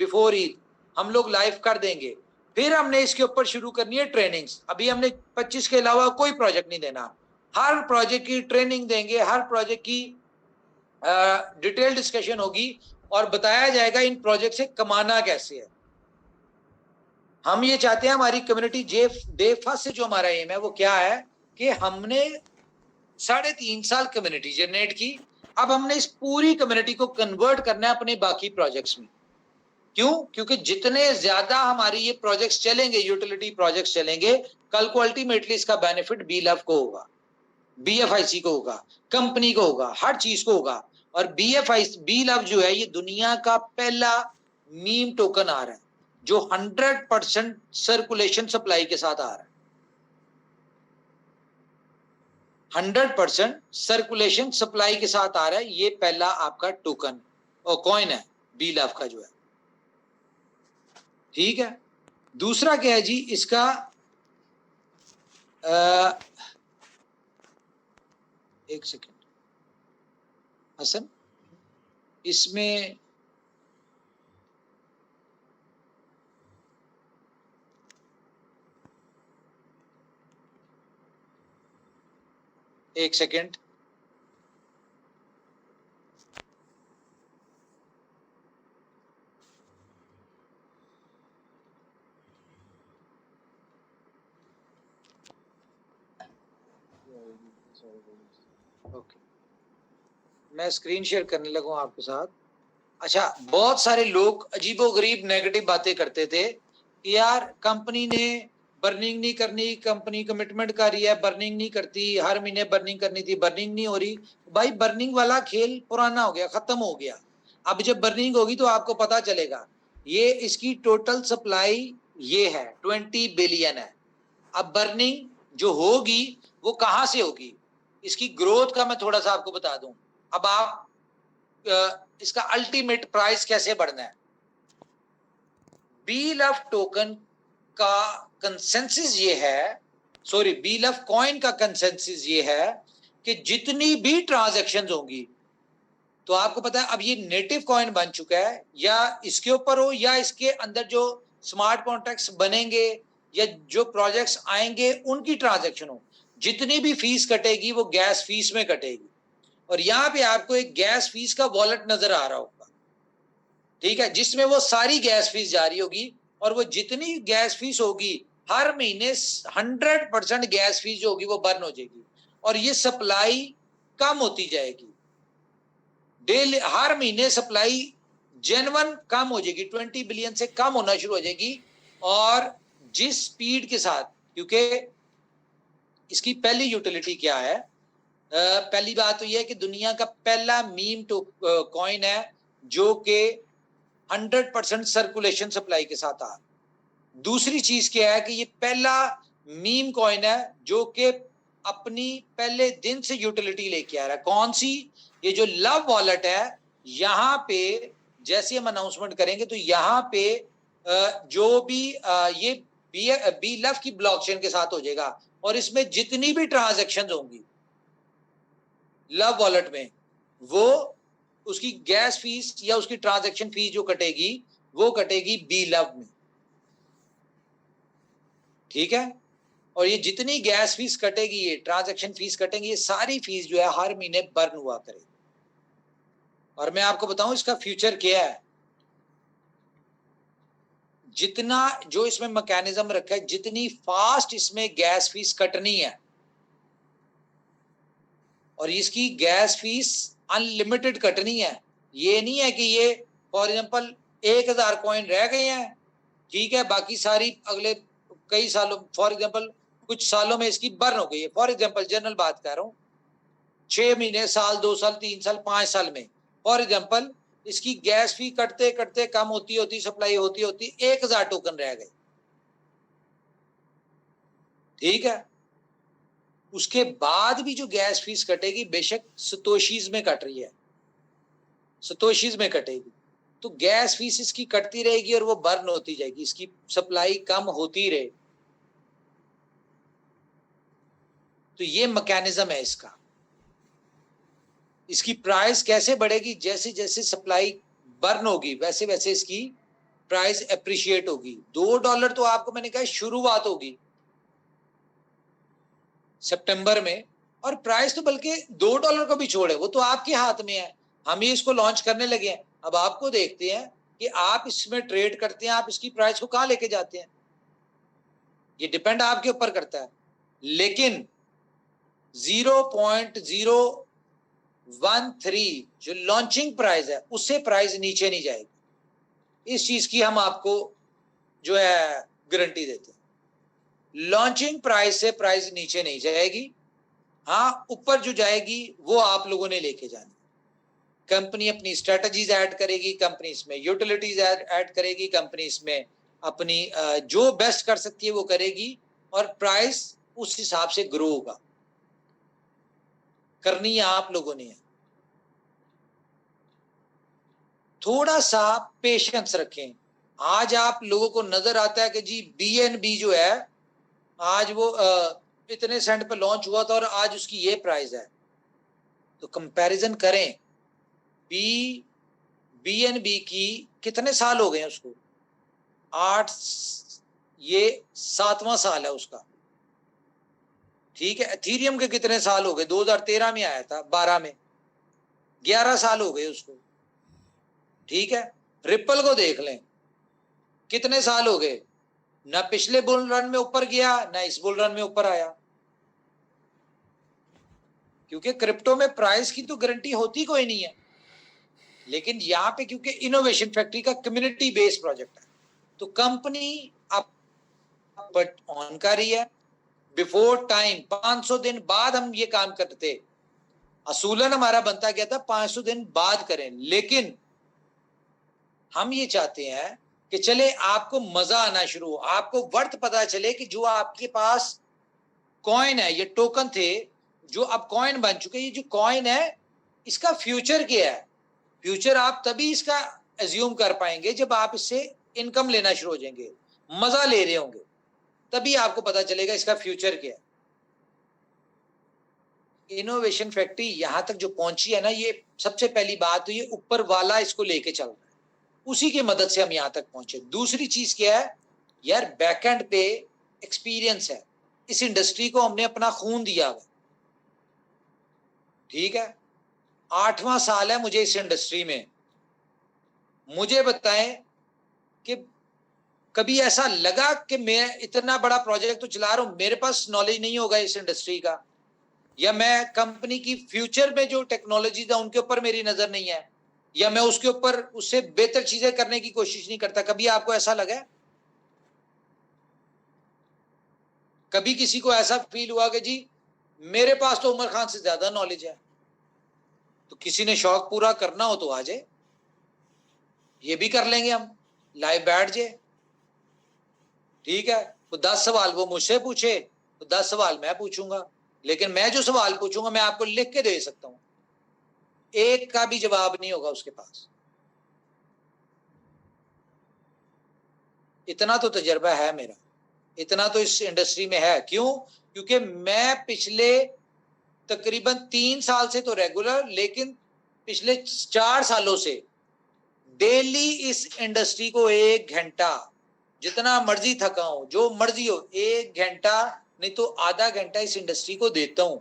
before Eid हम लोग लाइव कर देंगे। फिर हमने इसके ऊपर शुरू करनी है ट्रेनिंग्स। अभी हमने 25 के अलावा कोई प्रोजेक्ट नहीं देना। हर प्रोजेक्ट की ट्रेनिंग देंगे, हर प्रोजेक्ट की डिटेल डिस्कशन होगी और बताया जाएगा इन प्रोजेक्ट से कमाना कैसे है। हम ये चाहते हैं हमारी कम्युनिटी डे फर्स्ट से जो हमारा एम है वो क्या है कि हमने 3.5 साल कम्युनिटी जनरेट की, अब हमने इस पूरी कम्युनिटी को कन्वर्ट करना है अपने बाकी प्रोजेक्ट्स में। क्यों? क्योंकि जितने ज्यादा हमारी ये प्रोजेक्ट्स चलेंगे, यूटिलिटी प्रोजेक्ट्स चलेंगे, कल को अल्टीमेटली इसका बेनिफिट बी लव को होगा, बीएफआईसी को होगा, कंपनी को होगा, हर चीज को होगा। और बी लव जो है ये दुनिया का पहला मीम टोकन आ रहा है जो 100% सर्कुलेशन सप्लाई के साथ आ रहा है। 100% सर्कुलेशन सप्लाई के साथ आ रहा है, ये पहला आपका टोकन और कॉइन है बी लव का जो है। ठीक है, दूसरा क्या है जी इसका एक सेकेंड हसन, इसमें एक सेकेंड, ओके मैं स्क्रीन शेयर करने लगा हूं आपके साथ। अच्छा, बहुत सारे लोग अजीबोगरीब नेगेटिव बातें करते थे कि यार कंपनी ने बर्निंग नहीं करनी, कंपनी कमिटमेंट कर रही है, बर्निंग नहीं करती, हर महीने बर्निंग करनी थी, बर्निंग नहीं हो रही। भाई बर्निंग वाला खेल पुराना हो गया, खत्म हो गया। अब जब बर्निंग होगी तो आपको पता चलेगा। ये इसकी टोटल सप्लाई ये है 20 बिलियन है। अब बर्निंग जो होगी वो कहां से होगी, इसकी ग्रोथ का मैं थोड़ा सा आपको बता दूं। अब आप इसका अल्टीमेट प्राइस कैसे बढ़ना है। बी लव टोकन का कंसेंसस ये है, सॉरी बी लव कॉइन का कंसेंसस ये है कि जितनी भी ट्रांजैक्शंस होंगी, तो आपको पता है अब ये नेटिव कॉइन बन चुका है, या इसके ऊपर हो या इसके अंदर जो स्मार्ट कॉन्ट्रैक्ट्स बनेंगे या जो प्रोजेक्ट्स आएंगे उनकी ट्रांजैक्शन हो, जितनी भी फीस कटेगी वो गैस फीस में कटेगी। और यहां पे आपको एक गैस फीस का वॉलेट नजर आ रहा होगा, ठीक है, जिसमें वो सारी गैस फीस जारी होगी। और वो जितनी गैस फीस होगी हर महीने 100% गैस फीस जो होगी वो बर्न हो जाएगी और ये सप्लाई कम होती जाएगी। डेली हर महीने सप्लाई जेन्युइन कम हो जाएगी, 20 बिलियन से कम होना शुरू हो जाएगी। और जिस स्पीड के साथ, क्योंकि इसकी पहली यूटिलिटी क्या है, पहली बात तो यह है कि दुनिया का पहला मीम कॉइन है जो कि 100% सर्कुलेशन सप्लाई के साथ आ। दूसरी चीज क्या है कि ये पहला मीम कॉइन है जो कि अपनी पहले दिन से यूटिलिटी लेके आ रहा है। कौन सी? ये जो लव वॉलेट है, यहां पे जैसे हम अनाउंसमेंट करेंगे तो यहां पे जो भी ये बी लव की ब्लॉकचेन के साथ हो जाएगा और इसमें जितनी भी ट्रांजैक्शंस होंगी लव वॉलेट में, वो उसकी गैस फीस या उसकी ट्रांजैक्शन फीस जो कटेगी वो कटेगी बी लव में। ठीक है, और ये जितनी गैस फीस कटेगी, ये ट्रांजैक्शन फीस कटेंगी, ये सारी फीस जो है हर महीने बर्न हुआ करेगी। और मैं आपको बताऊं इसका फ्यूचर क्या है। जितना जो इसमें मैकेनिज्म रखा है, जितनी फास्ट इसमें गैस फीस कटनी है, और इसकी गैस फीस अनलिमिटेड कटनी है। ये नहीं है कि ये फॉर एग्जांपल 1000 कॉइन रह गए हैं, ठीक है, बाकी सारी अगले कई सालों, फॉर एग्जांपल कुछ सालों में इसकी बर्न हो गई है। फॉर एग्जांपल जनरल बात कर रहा हूं, 6 महीने, साल, 2 साल, 3 साल, 5 साल में फॉर एग्जांपल इसकी गैस फी कटते कटते कम होती होती सप्लाई होती होती 1000 टोकन रह गए। ठीक है, उसके बाद भी जो गैस फीस कटेगी बेशक सतोशीज में कट रही है, सतोशीज में कटेगी, तो गैस फीस इसकी कटती रहेगी और वो बर्न होती जाएगी, इसकी सप्लाई कम होती रहे। तो ये मैकेनिज्म है इसका। इसकी प्राइस कैसे बढ़ेगी? जैसे जैसे सप्लाई बर्न होगी वैसे वैसे इसकी प्राइस एप्रिशिएट होगी। $2 तो आपको मैंने कहा शुरुआत होगी सितंबर में, और प्राइस तो बल्कि $2 को भी छोड़े, वो तो आपके हाथ में है। हम ही इसको लॉन्च करने लगे हैं, अब आपको देखते हैं कि आप इसमें ट्रेड करते हैं, आप इसकी प्राइस को कहां लेके जाते हैं, ये डिपेंड आपके ऊपर करता है। लेकिन 0.013 जो लॉन्चिंग प्राइस है उससे प्राइस नीचे नहीं जाएगी, इस चीज की हम आपको जो है गारंटी देते हैं। लॉन्चिंग प्राइस से प्राइस नीचे नहीं जाएगी, हाँ ऊपर जो जाएगी वो आप लोगों ने लेके जानी। कंपनी अपनी स्ट्रेटजीज ऐड करेगी, कंपनी इसमें यूटिलिटीज ऐड करेगी, कंपनी इसमें अपनी जो बेस्ट कर सकती है वो करेगी, और प्राइस उस हिसाब से ग्रो होगा। करनी है आप लोगों ने, थोड़ा सा पेशेंस रखें। आज आप लोगों को नजर आता है कि जी BNB जो है आज वो इतने सेंट पे लॉन्च हुआ था और आज उसकी ये प्राइस है, तो कंपैरिजन करें। BNB की कितने साल हो गए हैं उसको, 8, ये 7वां साल है उसका, ठीक है। एथीरियम के कितने साल हो गए, 2013 में आया था, 12 में, 11 साल हो गए उसको, ठीक है। रिपल को देख लें, कितने साल हो गए, ना पिछले बुल रन में ऊपर गया ना इस बुल रन में ऊपर आया, क्योंकि क्रिप्टो में प्राइस की तो गारंटी होती कोई नहीं है। लेकिन यहाँ पे क्योंकि इनोवेशन फैक्ट्री का कम्युनिटी बेस्ड प्रोजेक्ट है, तो कंपनी अब ऑन कर रही है। बिफोर टाइम 500 दिन बाद हम ये काम करते थे, असूलन हमारा बनता गया था 500 दिन बाद करें, लेकिन हम ये चाहते हैं कि चले आपको मजा आना शुरू हो, आपको वर्थ पता चले कि जो आपके पास कॉइन है, ये टोकन थे जो अब कॉइन बन चुके, ये जो कॉइन है इसका फ्यूचर क्या है। फ्यूचर आप तभी इसका एज्यूम कर पाएंगे जब आप इससे इनकम लेना शुरू हो जाएंगे, मजा ले रहे होंगे, तभी आपको पता चलेगा इसका फ्यूचर क्या है। इनोवेशन फैक्ट्री यहां तक जो पहुंची है ना, ये सबसे पहली बात तो ये ऊपर वाला इसको लेके चल रहा है, उसी की मदद से हम यहां तक पहुंचे। दूसरी चीज क्या है यार, बैकएंड पे एक्सपीरियंस है, इस इंडस्ट्री को हमने अपना खून दिया हुआ, ठीक है। 8वां साल है मुझे इस इंडस्ट्री में। मुझे बताएं कि कभी ऐसा लगा कि मैं इतना बड़ा प्रोजेक्ट तो चला रहा हूं, मेरे पास नॉलेज नहीं होगा इस इंडस्ट्री का, या मैं कंपनी की फ्यूचर में जो टेक्नोलॉजी है उनके ऊपर मेरी नजर नहीं है, या मैं उसके ऊपर उससे बेहतर चीजें करने की कोशिश नहीं करता। कभी आपको ऐसा लगा? कभी किसी को ऐसा फील हुआ कि जी मेरे पास तो उमर खान से ज्यादा नॉलेज है? तो किसी ने शौक पूरा करना हो तो आ जाए, ये भी कर लेंगे हम, लाइव बैठ जाए, ठीक है। तो 10 सवाल वो मुझसे पूछे तो 10 सवाल मैं पूछूंगा, लेकिन मैं जो सवाल पूछूंगा मैं आपको लिख के दे सकता हूं, एक का भी जवाब नहीं होगा उसके पास। इतना तो तजर्बा है मेरा, इतना तो इस इंडस्ट्री में है। क्यों? क्योंकि मैं पिछले तकरीबन 3 साल से तो रेगुलर, लेकिन पिछले 4 सालों से डेली इस इंडस्ट्री को 1 घंटा, जितना मर्जी थका हो, जो मर्जी हो, 1 घंटा नहीं तो आधा घंटा इस इंडस्ट्री को देता हूं,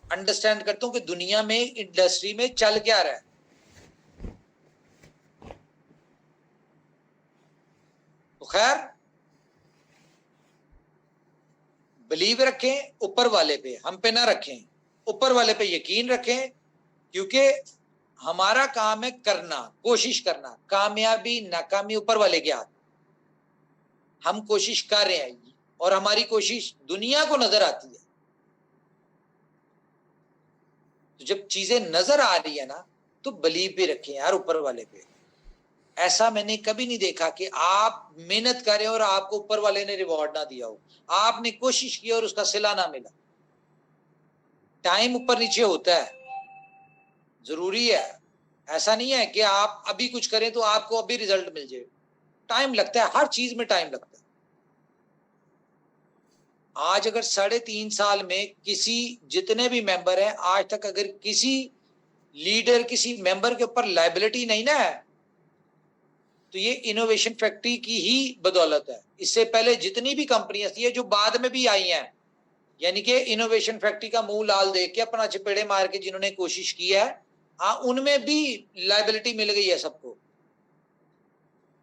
अंडरस्टैंड करता हूं कि दुनिया में इंडस्ट्री में चल क्या रहा है। तो खैर, बिलीव रखें ऊपर वाले पे, हम पे ना रखें, ऊपर वाले पे यकीन रखें, क्योंकि हमारा काम है करना, कोशिश करना, कामयाबी नाकामी ऊपर वाले के हाथ। हम कोशिश कर रहे हैं और हमारी कोशिश दुनिया को नजर आती है। तो जब चीजें नजर आ रही है ना, तो बिलीव भी रखें यार ऊपर वाले पे। ऐसा मैंने कभी नहीं देखा कि आप मेहनत करें और आपको ऊपर वाले ने रिवॉर्ड ना दिया हो, आपने कोशिश की और उसका सिला ना मिला। टाइम ऊपर नीचे होता है, जरूरी है, ऐसा नहीं है कि आप अभी कुछ करें तो आपको अभी रिजल्ट मिल जाए। टाइम लगता है, हर चीज में टाइम लगता है। आज अगर 3.5 साल में किसी, जितने भी मेंबर हैं आज तक, अगर किसी लीडर, किसी मेंबर के ऊपर लायबिलिटी नहीं ना है, तो ये इनोवेशन फैक्ट्री की ही बदौलत है। इससे पहले जितनी भी कंपनियां थी, जो बाद में भी आई हैं, यानी कि इनोवेशन फैक्ट्री का मुंह लाल देख के अपना चपेड़े मार के जिन्होंने कोशिश की है, हाँ उनमें भी लायबिलिटी मिल गई है सबको।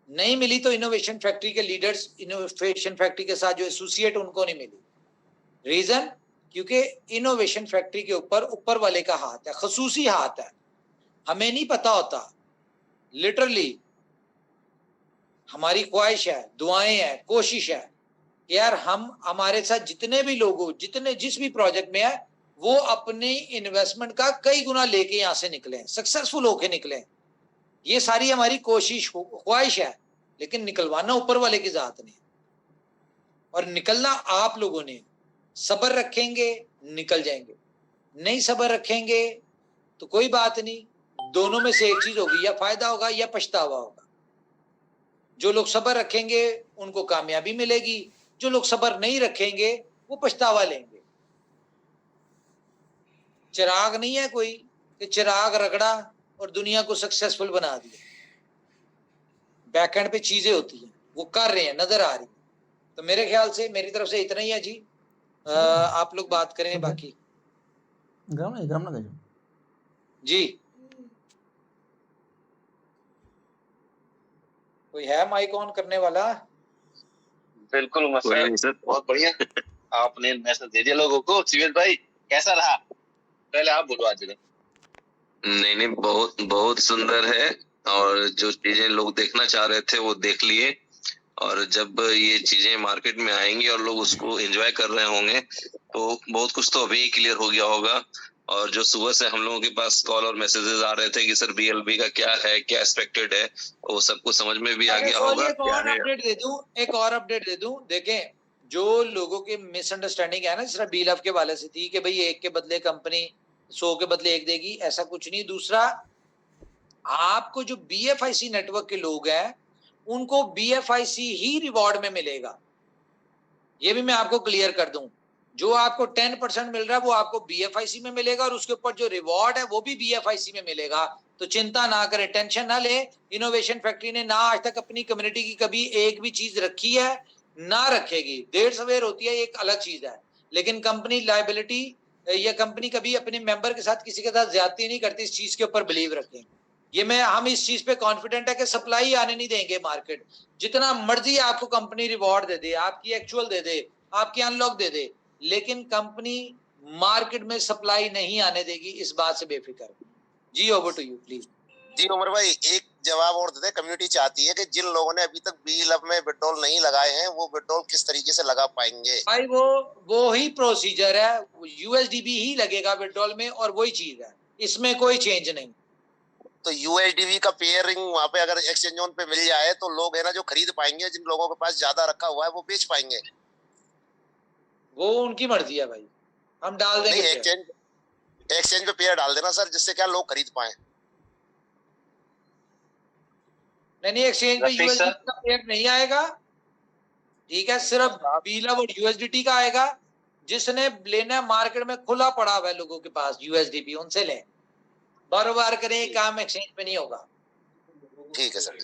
नहीं मिली तो इनोवेशन फैक्ट्री के लीडर्स, इनोवेशन फैक्ट्री के साथ जो एसोसिएट, उनको नहीं मिली। रीजन, क्योंकि इनोवेशन फैक्ट्री के ऊपर ऊपर वाले का हाथ है, खसूसी हाथ है। हमें नहीं पता होता, लिटरली हमारी ख्वाहिश है, दुआएं हैं, कोशिश है कि यार हम, हमारे साथ जितने भी लोग हो, जितने जिस भी प्रोजेक्ट में है, वो अपनी इन्वेस्टमेंट का कई गुना लेके यहां से निकले, सक्सेसफुल होके निकले। ये सारी हमारी कोशिश, ख्वाहिश है, लेकिन निकलवाना ऊपर वाले की जात ने, और निकलना आप लोगों ने। सब्र रखेंगे निकल जाएंगे, नहीं सब्र रखेंगे तो कोई बात नहीं, दोनों में से एक चीज होगी, या फायदा होगा या पछतावा होगा। जो लोग सब्र रखेंगे उनको कामयाबी मिलेगी, जो लोग सब्र नहीं रखेंगे वो पछतावा लेंगे। चिराग नहीं है कोई कि चिराग रगड़ा और दुनिया को सक्सेसफुल बना दिया। बैकएंड पे चीजें होती हैं, वो कर रहे हैं, नजर आ रही है। तो मेरे ख्याल से मेरी तरफ से इतना ही है जी। आप लोग बात करें बाकी जी। कोई है माइक ऑन करने वाला? बिल्कुल सर, बहुत बढ़िया। आपने मैसेज दे दिया लोगों को। शिवेश भाई कैसा रहा? पहले आप बोलो आज। नहीं, बहुत बहुत सुंदर है, और जो चीजें लोग देखना चाह रहे थे वो देख लिए, और जब ये चीजें मार्केट में आएंगी और लोग उसको एंजॉय कर रहे होंगे तो बहुत कुछ तो अभी क्लियर हो गया होगा। और जो सुबह से हम लोगों के पास कॉल और मैसेजेस आ रहे थे कि सर BLB का क्या है, क्या एक्सपेक्टेड है, वो सबको समझ में भी आ गया होगा। एक और अपडेट दे दूं। देखें, जो लोगों की मिसअंडरस्टैंडिंग है ना, जिस तरह BLF के वाले से थी कि भाई एक के बदले कंपनी 100 के बदले एक देगी, ऐसा कुछ नहीं। दूसरा, आपको जो BFIC नेटवर्क के लोग हैं उनको BFIC ही रिवॉर्ड में मिलेगा। ये भी मैं आपको क्लियर कर दूं, जो आपको 10% मिल रहा है वो आपको BFIC में मिलेगा, और उसके ऊपर जो रिवॉर्ड है वो भी BFIC में मिलेगा। तो चिंता ना करें, टेंशन ना ले। इनोवेशन फैक्ट्री ने ना आज तक अपनी कम्युनिटी की कभी एक भी चीज रखी है, ना रखेगी। देर सवेर होती है, एक अलग चीज है, लेकिन कंपनी लायबिलिटी या कंपनी कभी अपने मेंबर के साथ किसी के साथ ज्यादती नहीं करती। इस चीज के ऊपर बिलीव रखें। ये हम इस चीज पे कॉन्फिडेंट है कि सप्लाई आने नहीं देंगे मार्केट। जितना मर्जी आपको कंपनी रिवॉर्ड दे दे, आपकी एक्चुअल दे दे, आपकी अनलॉक दे दे, लेकिन कंपनी मार्केट में सप्लाई नहीं आने देगी, इस बात से बेफिक्र। जी ओवर टू यू प्लीज। जी उमर भाई, एक जवाब और देते। कम्युनिटी चाहती है कि जिन लोगों ने अभी तक BLF में विड्रॉल नहीं लगाए हैं वो विड्रॉल किस तरीके से लगा पाएंगे? भाई वो ही प्रोसीजर है, USDB ही लगेगा विड्रॉल में, और वही चीज है, इसमें कोई चेंज नहीं। तो USDB का पेयरिंग वहां पे अगर एक्सचेंज ऑन पे मिल जाए तो लोग है ना जो खरीद पाएंगे, जिन लोगों के पास ज्यादा रखा हुआ है वो बेच पाएंगे। वो उनकी मर्जी है भाई, हम डाल देंगे। एक्सचेंज पे पेयर डाल देना सर, जिससे क्या लोग खरीद पाए। नहीं, एक्सचेंज पे USDT का पेयर नहीं आएगा, ठीक है, सिर्फ BLF और USDT का आएगा। जिसने लेना मार्केट में खुला पड़ा हुआ है लोगों के पास USDP, उनसे लें। बार करें, काम एक्सचेंज पे नहीं होगा। ठीक है सर।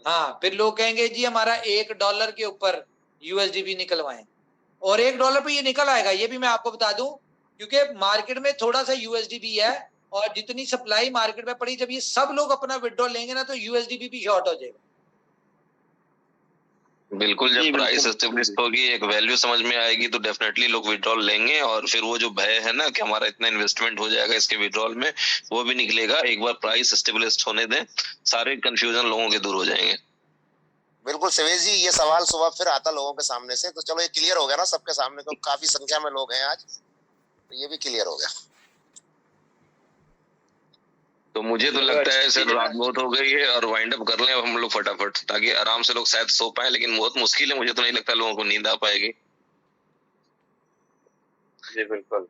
हाँ, फिर लोग कहेंगे जी हमारा $1 के ऊपर USDP निकलवाएं, और $1 पे ये निकल आएगा, ये भी मैं आपको बता दूं, क्योंकि मार्केट में थोड़ा सा USDP है, और जितनी सप्लाई मार्केट में पड़ी, जब ये सब लोग अपना विड्रॉल लेंगे ना तो USDP भी शॉर्ट हो जाएगा। बिल्कुल, जब प्राइस एस्टेब्लिश होगी, एक वैल्यू समझ में आएगी, तो डेफिनेटली लोग विड्रॉल लेंगे, और फिर वो जो भय है ना कि हमारा इतना इन्वेस्टमेंट हो जाएगा इसके विड्रॉल में, वो भी निकलेगा। एक बार प्राइस एस्टेब्लिश होने दें, सारे कंफ्यूजन लोगों के दूर हो जाएंगे। बिल्कुल शिवेश जी, ये सवाल सुबह फिर आता लोगों के सामने से, तो चलो ये क्लियर हो गया ना सबके सामने, तो काफी संख्या में लोग हैं आज, तो ये भी क्लियर हो गया। तो मुझे तो लगता है सर रात बहुत हो गई है, और वाइंड अप कर लें अब हम लोग फटाफट, ताकि आराम से लोग शायद सो पाए, लेकिन बहुत मुश्किल है, मुझे तो नहीं लगता लोगों को नींद आ पाएगी। जी बिल्कुल।